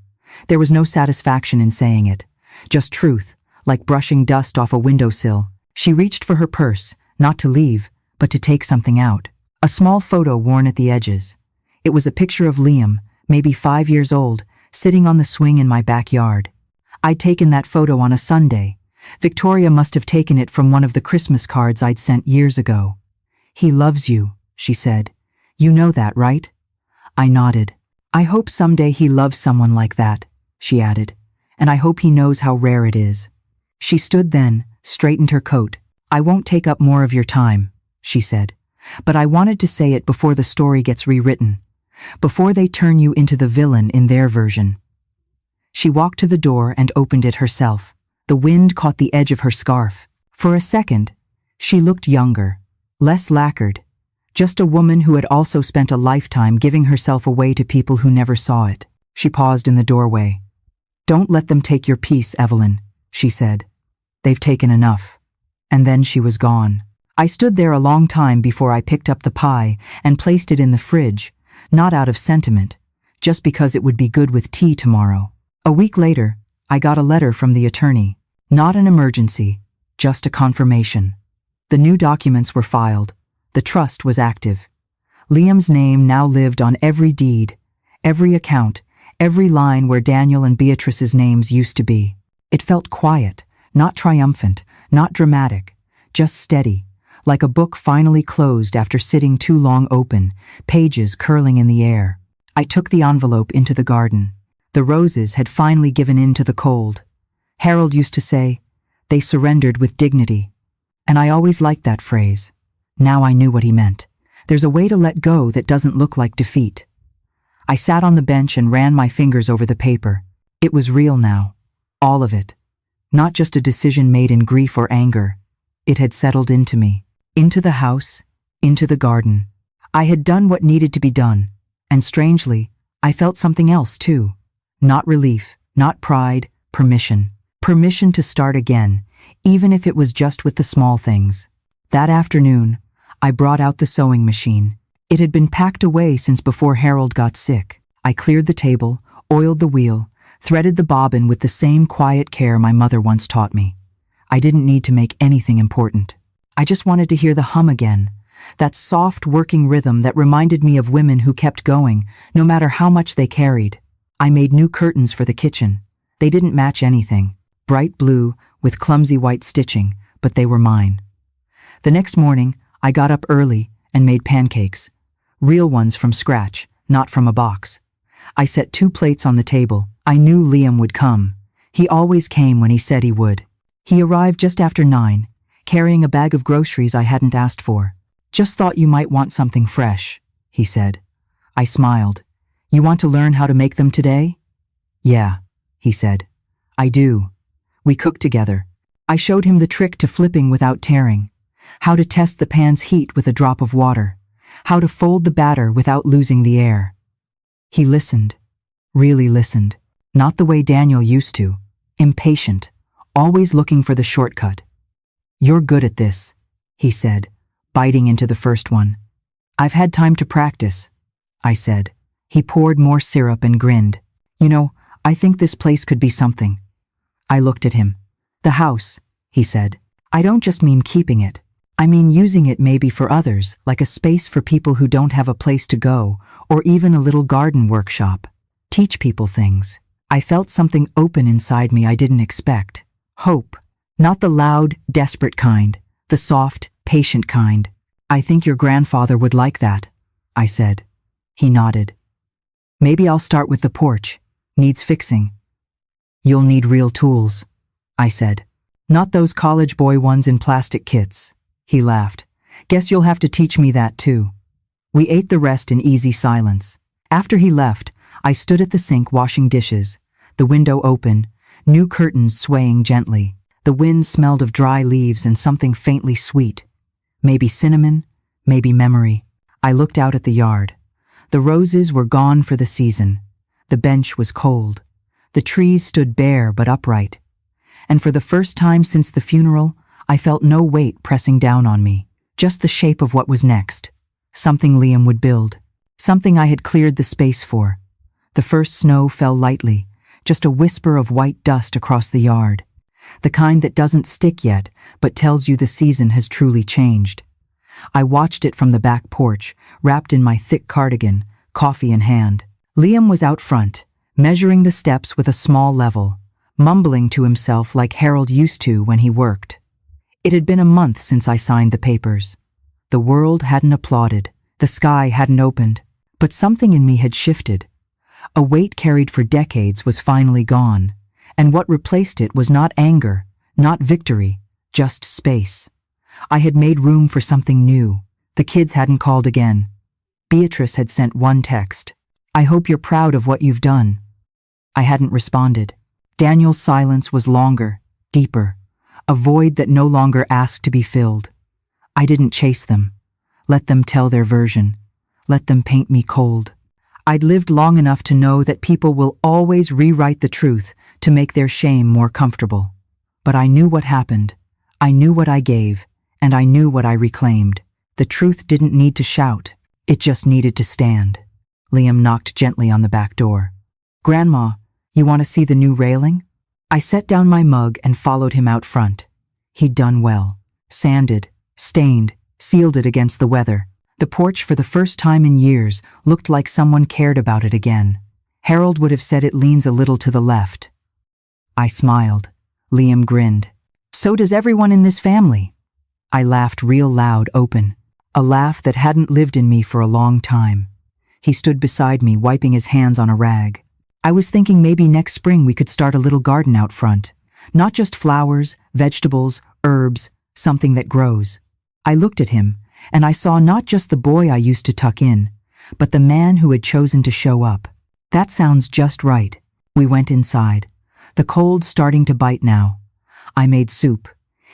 There was no satisfaction in saying it, just truth, like brushing dust off a windowsill. She reached for her purse, not to leave, but to take something out. A small photo worn at the edges. It was a picture of Liam, maybe 5 years old, sitting on the swing in my backyard. I'd taken that photo on a Sunday. Victoria must have taken it from one of the Christmas cards I'd sent years ago. "He loves you," she said. "You know that, right?" I nodded. "I hope someday he loves someone like that," she added. "And I hope he knows how rare it is." She stood then, straightened her coat. "I won't take up more of your time," she said. "But I wanted to say it before the story gets rewritten, before they turn you into the villain in their version." She walked to the door and opened it herself. The wind caught the edge of her scarf. For a second, she looked younger, less lacquered, just a woman who had also spent a lifetime giving herself away to people who never saw it. She paused in the doorway. "Don't let them take your peace, Evelyn," she said. "They've taken enough." And then she was gone. I stood there a long time before I picked up the pie and placed it in the fridge, not out of sentiment, just because it would be good with tea tomorrow. A week later, I got a letter from the attorney. Not an emergency, just a confirmation. The new documents were filed. The trust was active. Liam's name now lived on every deed, every account, every line where Daniel and Beatrice's names used to be. It felt quiet, not triumphant, Not dramatic, just steady, like a book finally closed after sitting too long open, pages curling in the air. I took the envelope into the garden. The roses had finally given in to the cold. Harold used to say, "They surrendered with dignity." And I always liked that phrase. Now I knew what he meant. There's a way to let go that doesn't look like defeat. I sat on the bench and ran my fingers over the paper. It was real now. All of it. Not just a decision made in grief or anger. It had settled into me. Into the house, into the garden. I had done what needed to be done. And strangely, I felt something else too. Not relief, not pride, permission. Permission to start again, even if it was just with the small things. That afternoon, I brought out the sewing machine. It had been packed away since before Harold got sick. I cleared the table, oiled the wheel, threaded the bobbin with the same quiet care my mother once taught me. I didn't need to make anything important. I just wanted to hear the hum again, that soft working rhythm that reminded me of women who kept going, no matter how much they carried. I made new curtains for the kitchen. They didn't match anything. Bright blue with clumsy white stitching, but they were mine. The next morning, I got up early and made pancakes. Real ones from scratch, not from a box. I set 2 plates on the table. I knew Liam would come. He always came when he said he would. He arrived just after 9, carrying a bag of groceries I hadn't asked for. "Just thought you might want something fresh," he said. I smiled. "You want to learn how to make them today?" "Yeah," he said. "I do." We cooked together. I showed him the trick to flipping without tearing, how to test the pan's heat with a drop of water, how to fold the batter without losing the air. He listened, really listened, not the way Daniel used to, impatient, always looking for the shortcut. "You're good at this," he said, biting into the first one. "I've had time to practice," I said. He poured more syrup and grinned. "You know, I think this place could be something." I looked at him. "The house," he said. "I don't just mean keeping it. I mean using it maybe for others, like a space for people who don't have a place to go, or even a little garden workshop. Teach people things." I felt something open inside me I didn't expect. Hope. Not the loud, desperate kind, the soft, patient kind. "I think your grandfather would like that," I said. He nodded. "Maybe I'll start with the porch. Needs fixing." "You'll need real tools," I said. "Not those college boy ones in plastic kits." He laughed. "Guess you'll have to teach me that too." We ate the rest in easy silence. After he left, I stood at the sink washing dishes, the window open, new curtains swaying gently. The wind smelled of dry leaves and something faintly sweet. Maybe cinnamon, maybe memory. I looked out at the yard. The roses were gone for the season. The bench was cold. The trees stood bare but upright. And for the first time since the funeral, I felt no weight pressing down on me, just the shape of what was next. Something Liam would build. Something I had cleared the space for. The first snow fell lightly, just a whisper of white dust across the yard. The kind that doesn't stick yet, but tells you the season has truly changed. I watched it from the back porch, wrapped in my thick cardigan, coffee in hand. Liam was out front, measuring the steps with a small level, mumbling to himself like Harold used to when he worked. It had been a month since I signed the papers. The world hadn't applauded, the sky hadn't opened, but something in me had shifted. A weight carried for decades was finally gone, and what replaced it was not anger, not victory, just space. I had made room for something new. The kids hadn't called again. Beatrice had sent one text. "I hope you're proud of what you've done." I hadn't responded. Daniel's silence was longer, deeper, a void that no longer asked to be filled. I didn't chase them. Let them tell their version. Let them paint me cold. I'd lived long enough to know that people will always rewrite the truth to make their shame more comfortable. But I knew what happened. I knew what I gave, and I knew what I reclaimed. The truth didn't need to shout. It just needed to stand. Liam knocked gently on the back door. "Grandma, you want to see the new railing?" I set down my mug and followed him out front. He'd done well. Sanded, stained, sealed it against the weather. The porch, for the first time in years, looked like someone cared about it again. Harold would have said it leans a little to the left. I smiled. Liam grinned. So does everyone in this family. I laughed real loud, open. A laugh that hadn't lived in me for a long time. He stood beside me, wiping his hands on a rag. I was thinking maybe next spring we could start a little garden out front. Not just flowers, vegetables, herbs, something that grows. I looked at him, and I saw not just the boy I used to tuck in, but the man who had chosen to show up. That sounds just right. We went inside. The cold starting to bite now. I made soup.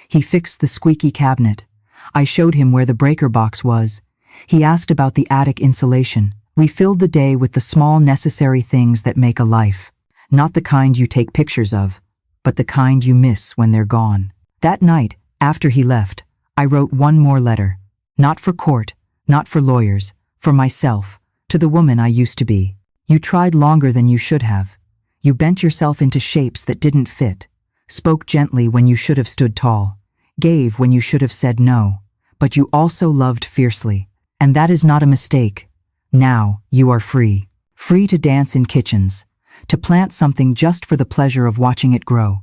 He fixed the squeaky cabinet. I showed him where the breaker box was. He asked about the attic insulation. We filled the day with the small necessary things that make a life. Not the kind you take pictures of, but the kind you miss when they're gone. That night, after he left, I wrote one more letter. Not for court, not for lawyers, for myself, to the woman I used to be. You tried longer than you should have. You bent yourself into shapes that didn't fit, spoke gently when you should have stood tall, gave when you should have said no, but you also loved fiercely. And that is not a mistake. Now you are free. Free to dance in kitchens, to plant something just for the pleasure of watching it grow,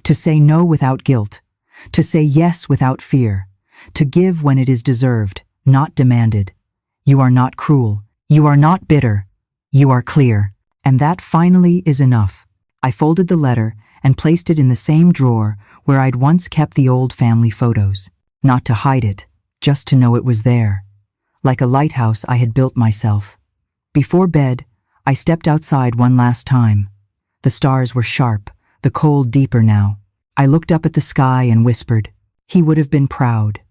to say no without guilt, to say yes without fear, to give when it is deserved, not demanded. You are not cruel. You are not bitter. You are clear. And that finally is enough. I folded the letter and placed it in the same drawer where I'd once kept the old family photos. Not to hide it, just to know it was there. Like a lighthouse I had built myself. Before bed, I stepped outside one last time. The stars were sharp, the cold deeper now. I looked up at the sky and whispered, he would have been proud.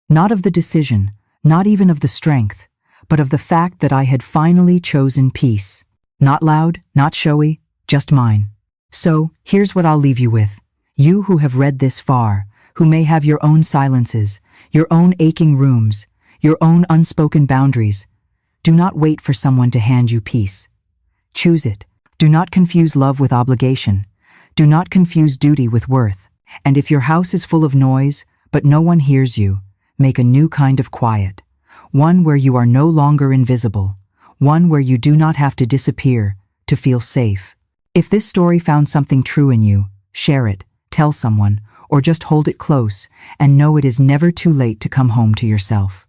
Not of the decision, not even of the strength, but of the fact that I had finally chosen peace. Not loud, not showy, just mine. So, here's what I'll leave you with. You who have read this far, who may have your own silences, your own aching rooms, your own unspoken boundaries. Do not wait for someone to hand you peace. Choose it. Do not confuse love with obligation. Do not confuse duty with worth. And if your house is full of noise, but no one hears you, make a new kind of quiet. One where you are no longer invisible. One where you do not have to disappear to feel safe. If this story found something true in you, share it, tell someone, or just hold it close and know it is never too late to come home to yourself.